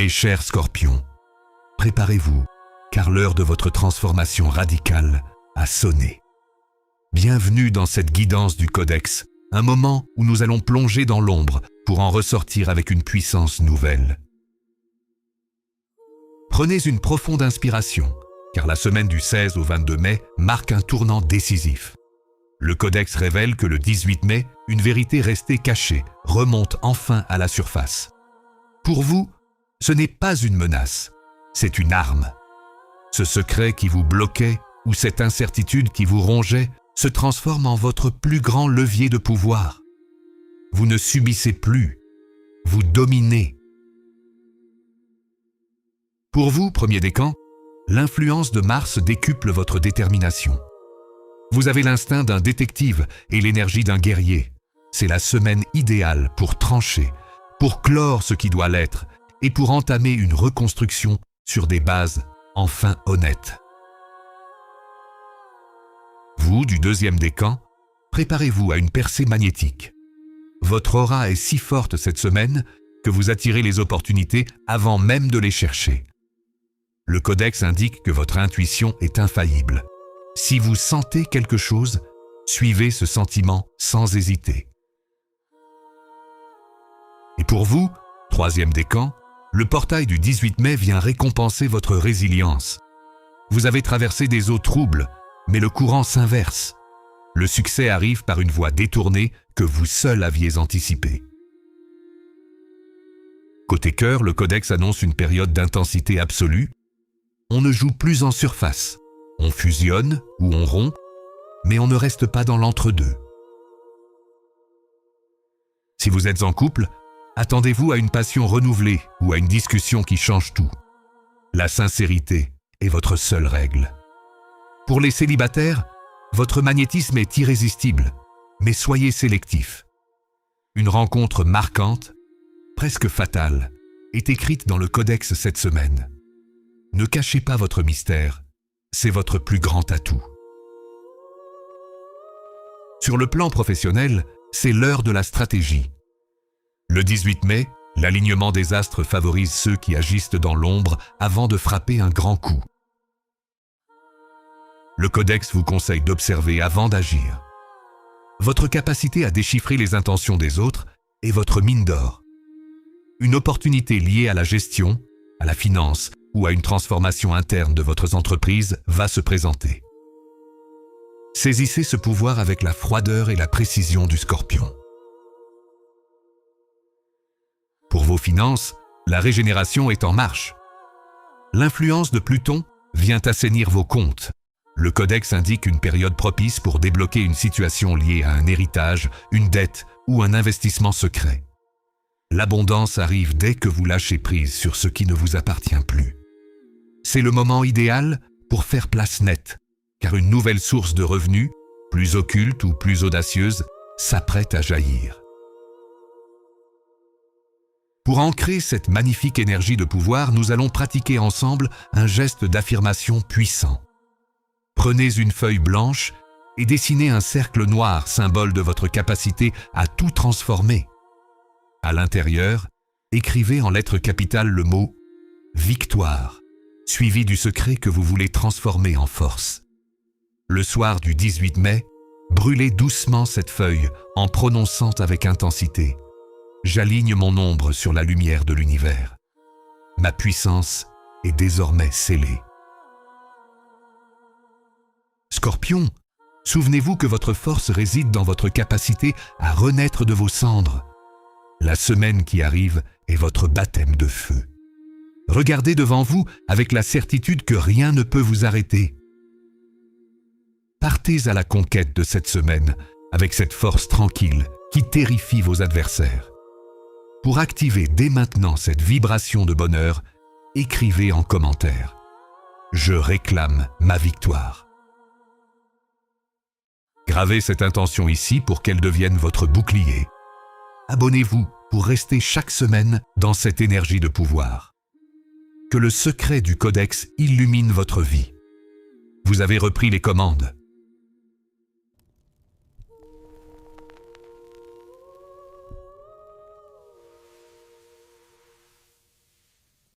Mes chers scorpions, préparez-vous, car l'heure de votre transformation radicale a sonné. Bienvenue dans cette guidance du Codex, un moment où nous allons plonger dans l'ombre pour en ressortir avec une puissance nouvelle. Prenez une profonde inspiration, car la semaine du 16 au 22 mai marque un tournant décisif. Le Codex révèle que le 18 mai, une vérité restée cachée remonte enfin à la surface. Pour vous, ce n'est pas une menace, c'est une arme. Ce secret qui vous bloquait ou cette incertitude qui vous rongeait se transforme en votre plus grand levier de pouvoir. Vous ne subissez plus, vous dominez. Pour vous, premier décan, l'influence de Mars décuple votre détermination. Vous avez l'instinct d'un détective et l'énergie d'un guerrier. C'est la semaine idéale pour trancher, pour clore ce qui doit l'être et pour entamer une reconstruction sur des bases enfin honnêtes. Vous, du deuxième décan, préparez-vous à une percée magnétique. Votre aura est si forte cette semaine que vous attirez les opportunités avant même de les chercher. Le Codex indique que votre intuition est infaillible. Si vous sentez quelque chose, suivez ce sentiment sans hésiter. Et pour vous, troisième décan, le portail du 18 mai vient récompenser votre résilience. Vous avez traversé des eaux troubles, mais le courant s'inverse. Le succès arrive par une voie détournée que vous seul aviez anticipée. Côté cœur, le Codex annonce une période d'intensité absolue. On ne joue plus en surface. On fusionne ou on rompt, mais on ne reste pas dans l'entre-deux. Si vous êtes en couple, attendez-vous à une passion renouvelée ou à une discussion qui change tout. La sincérité est votre seule règle. Pour les célibataires, votre magnétisme est irrésistible, mais soyez sélectif. Une rencontre marquante, presque fatale, est écrite dans le Codex cette semaine. Ne cachez pas votre mystère, c'est votre plus grand atout. Sur le plan professionnel, c'est l'heure de la stratégie. Le 18 mai, l'alignement des astres favorise ceux qui agissent dans l'ombre avant de frapper un grand coup. Le Codex vous conseille d'observer avant d'agir. Votre capacité à déchiffrer les intentions des autres est votre mine d'or. Une opportunité liée à la gestion, à la finance ou à une transformation interne de votre entreprise va se présenter. Saisissez ce pouvoir avec la froideur et la précision du Scorpion. Pour vos finances, la régénération est en marche. L'influence de Pluton vient assainir vos comptes. Le Codex indique une période propice pour débloquer une situation liée à un héritage, une dette ou un investissement secret. L'abondance arrive dès que vous lâchez prise sur ce qui ne vous appartient plus. C'est le moment idéal pour faire place nette, car une nouvelle source de revenus, plus occulte ou plus audacieuse, s'apprête à jaillir. Pour ancrer cette magnifique énergie de pouvoir, nous allons pratiquer ensemble un geste d'affirmation puissant. Prenez une feuille blanche et dessinez un cercle noir, symbole de votre capacité à tout transformer. À l'intérieur, écrivez en lettres capitales le mot « Victoire », suivi du secret que vous voulez transformer en force. Le soir du 18 mai, brûlez doucement cette feuille en prononçant avec intensité « J'aligne mon ombre sur la lumière de l'univers. Ma puissance est désormais scellée. » Scorpion, souvenez-vous que votre force réside dans votre capacité à renaître de vos cendres. La semaine qui arrive est votre baptême de feu. Regardez devant vous avec la certitude que rien ne peut vous arrêter. Partez à la conquête de cette semaine avec cette force tranquille qui terrifie vos adversaires. Pour activer dès maintenant cette vibration de bonheur, écrivez en commentaire « Je réclame ma victoire ». Gravez cette intention ici pour qu'elle devienne votre bouclier. Abonnez-vous pour rester chaque semaine dans cette énergie de pouvoir. Que le secret du Codex illumine votre vie. Vous avez repris les commandes.